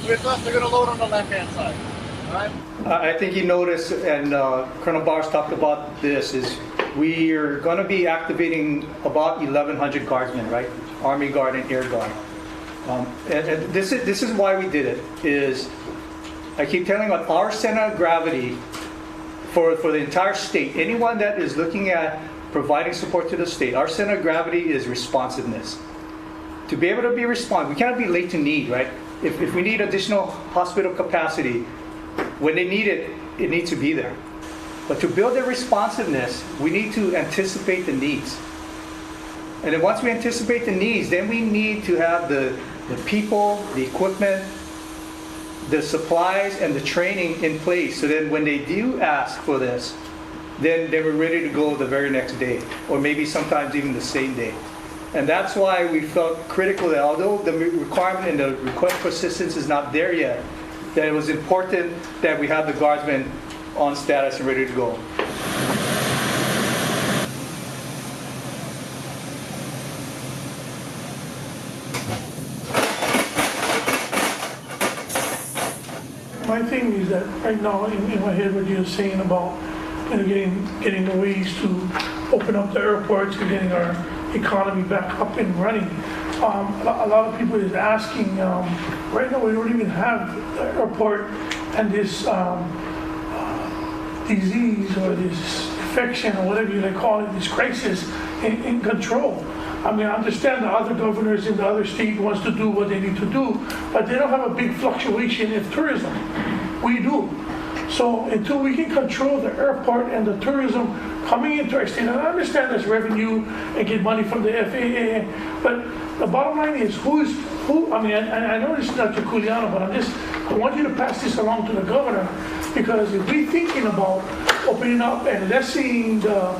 With us, they're going to load on the left-hand side. All right? I think you noticed, and Colonel Barnes talked about this, is we are going to be activating about 1,100 guardsmen, right? Army Guard and Air Guard. And this is why we did it, is I keep telling you, our center of gravity for the entire state, anyone that is looking at providing support to the state, our center of gravity is responsiveness. To be able to be responsive, we cannot be late to need, right? If we need additional hospital capacity, when they need it, it needs to be there. But to build their responsiveness, we need to anticipate the needs. And then once we anticipate the needs, then we need to have the people, the equipment, the supplies, and the training in place. So then when they do ask for this, then they were ready to go the very next day, or maybe sometimes even the same day. And that's why we felt critical that although the requirement and the request for assistance is not there yet, that it was important that we have the guardsmen on status and ready to go. My thing is that right now in my head what you're saying about getting the ways to open up the airports and getting our economy back up and running. A lot of people is asking, right now we don't even have the airport and this disease or this infection or whatever you call it, this crisis in control. I mean, I understand the other governors in the other state wants to do what they need to do, but they don't have a big fluctuation in tourism. We do. So until we can control the airport and the tourism coming into our state, and I understand there's revenue and get money from the FAA, but the bottom line is who, I mean, I know this is Dr. Culiano, but I want you to pass this along to the governor, because if we're thinking about opening up and lessening the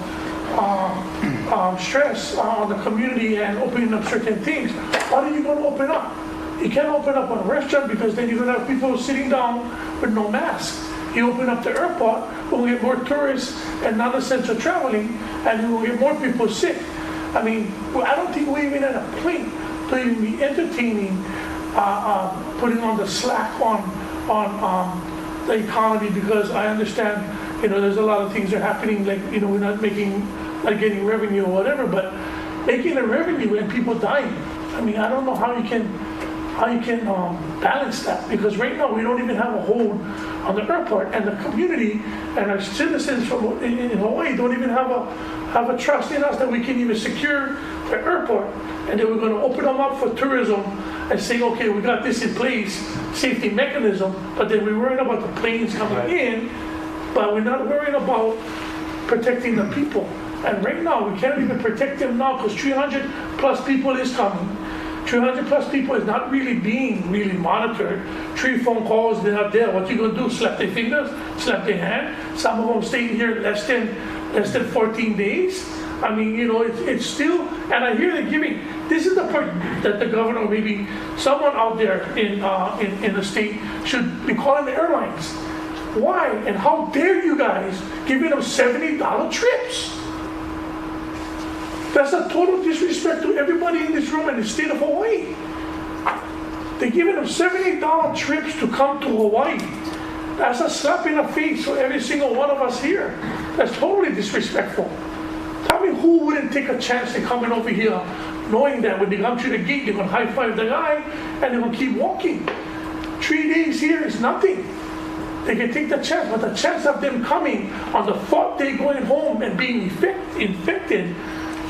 stress on the community and opening up certain things, how are you going to open up? You can't open up a restaurant because then you're going to have people sitting down with no mask. You open up the airport, we'll get more tourists and non-essential traveling, and we'll get more people sick. I mean, I don't think we're even at a point to even be entertaining putting on the slack on the economy, because I understand, there's a lot of things that are happening, like, we're not getting revenue or whatever, but making a revenue and people dying. I mean, I don't know how you can balance that, because right now we don't even have a hold on the airport, and the community and our citizens in Hawaii don't even have a trust in us that we can even secure the airport, and then we're going to open them up for tourism and say, okay, we got this in place, safety mechanism, but then we're worried about the planes coming in, but we're not worried about protecting the people. And right now, we can't even protect them now because 300 plus people is coming. 300 plus people is not being monitored. 3 phone calls, they're not there. What you gonna do? Slap their fingers? Slap their hand? Some of them staying here less than 14 days. I mean, it's still, and I hear they're giving, this is the part that the governor, maybe someone out there in the state should be calling the airlines. Why? And how dare you guys giving them $70 trips? That's a total disrespect to everybody in this room in the state of Hawaii. They're giving them $78 trips to come to Hawaii. That's a slap in the face for every single one of us here. That's totally disrespectful. Tell me who wouldn't take a chance to coming over here knowing that when they come to the gate, they're going to high five the guy and they're going to keep walking. 3 days here is nothing. They can take the chance, but the chance of them coming on the 4th day going home and being infected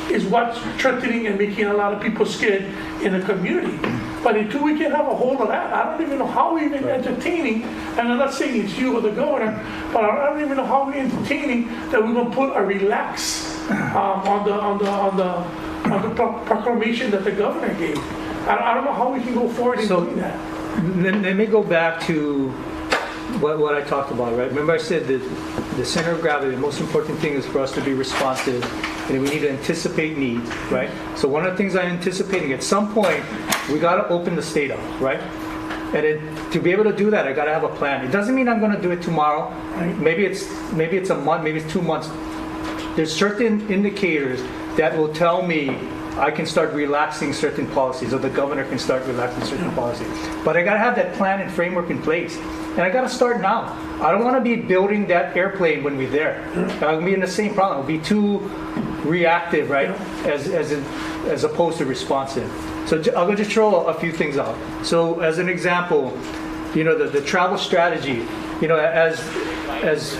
is what's threatening and making a lot of people scared in the community. But until we can have a hold of that, I don't even know how we're even entertaining, and I'm not saying it's you or the governor, but I don't even know how we're entertaining that we're going to put a relax on the proclamation that the governor gave. I don't know how we can go forward in doing that. Let me go back to what I talked about, right? Remember I said that the center of gravity, the most important thing is for us to be responsive, and we need to anticipate needs, right? So one of the things I'm anticipating, at some point, we got to open the state up, right? And to be able to do that, I got to have a plan. It doesn't mean I'm going to do it tomorrow. Right? Maybe it's a month, maybe it's 2 months. There's certain indicators that will tell me I can start relaxing certain policies, or the governor can start relaxing certain policies. But I gotta have that plan and framework in place. And I gotta start now. I don't wanna be building that airplane when we're there. I'll be in the same problem. I'll be too reactive, right? As opposed to responsive. So I'll just throw a few things out. So as an example, the travel strategy, as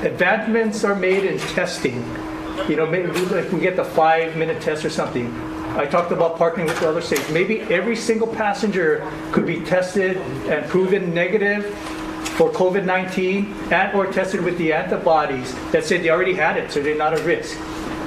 advancements are made in testing, maybe if we get the 5-minute test or something. I talked about partnering with the other states. Maybe every single passenger could be tested and proven negative for COVID-19 and or tested with the antibodies that said they already had it, so they're not at risk.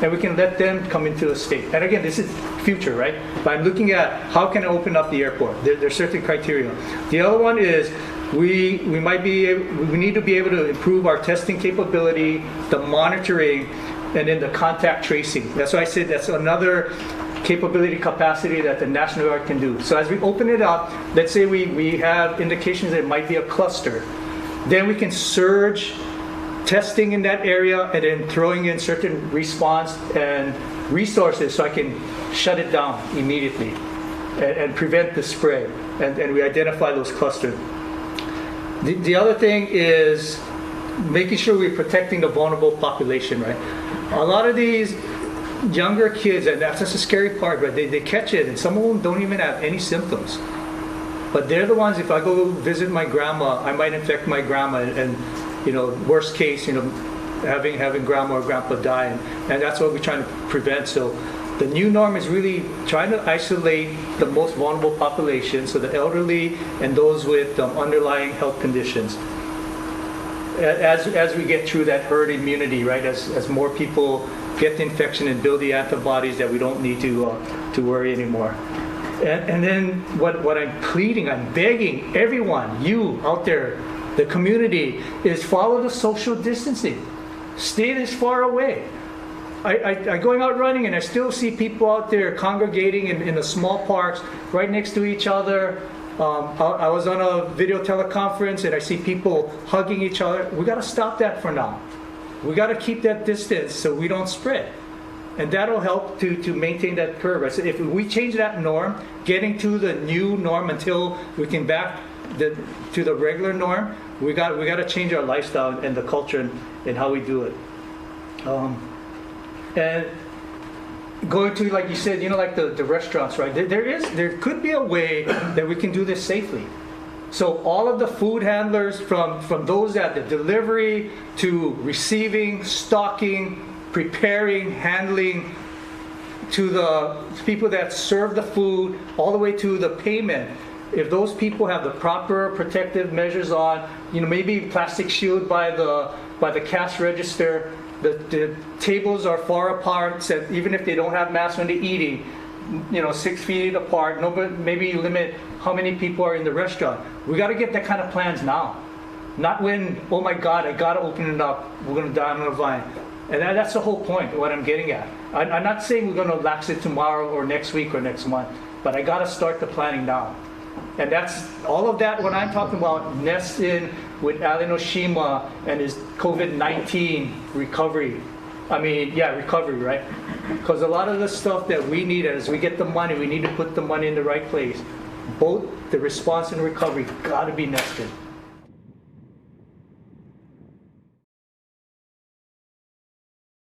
And we can let them come into a state. And again, this is future, right? But I'm looking at how can I open up the airport. There's certain criteria. The other one is we need to be able to improve our testing capability, the monitoring, and then the contact tracing. That's why I said that's another capacity that the National Guard can do. So as we open it up, let's say we have indications that it might be a cluster. Then we can surge testing in that area and then throwing in certain response and resources so I can shut it down immediately and prevent the spread. And we identify those clusters. The other thing is making sure we're protecting the vulnerable population, right? A lot of these younger kids, and that's just a scary part, right? They catch it, and some of them don't even have any symptoms. But they're the ones, if I go visit my grandma, I might infect my grandma, and worst case, having grandma or grandpa die, and that's what we're trying to prevent. So the new norm is really trying to isolate the most vulnerable population, so the elderly and those with underlying health conditions. As we get through that herd immunity, right? As more people get the infection and build the antibodies, that we don't need to worry anymore. And then what I'm pleading, I'm begging everyone, you out there, the community, is follow the social distancing. Stay this far away. I going out running and I still see people out there congregating in the small parks right next to each other. I was on a video teleconference and I see people hugging each other. We got to stop that for now. We got to keep that distance so we don't spread. And that'll help to maintain that curve. I said if we change that norm, getting to the new norm until we can back to the regular norm, we got to change our lifestyle and the culture and how we do it. And going to, like you said, like the restaurants, right? There could be a way that we can do this safely. So all of the food handlers, from those at the delivery to receiving, stocking, preparing, handling, to the people that serve the food, all the way to the payment. If those people have the proper protective measures on, maybe plastic shield by the cash register, the tables are far apart, so even if they don't have masks when they're eating, 6 feet apart. Maybe you limit how many people are in the restaurant. We got to get that kind of plans now, not when, oh my God, I got to open it up. We're going to die on the vine. And that's the whole point of what I'm getting at. I'm not saying we're going to lax it tomorrow or next week or next month, but I got to start the planning now. And that's all of that. What I'm talking about nests in with Alan Oshima and his COVID-19 recovery. Recovery, right? Because a lot of the stuff that we need, as we get the money, we need to put the money in the right place. Both the response and recovery got to be nested.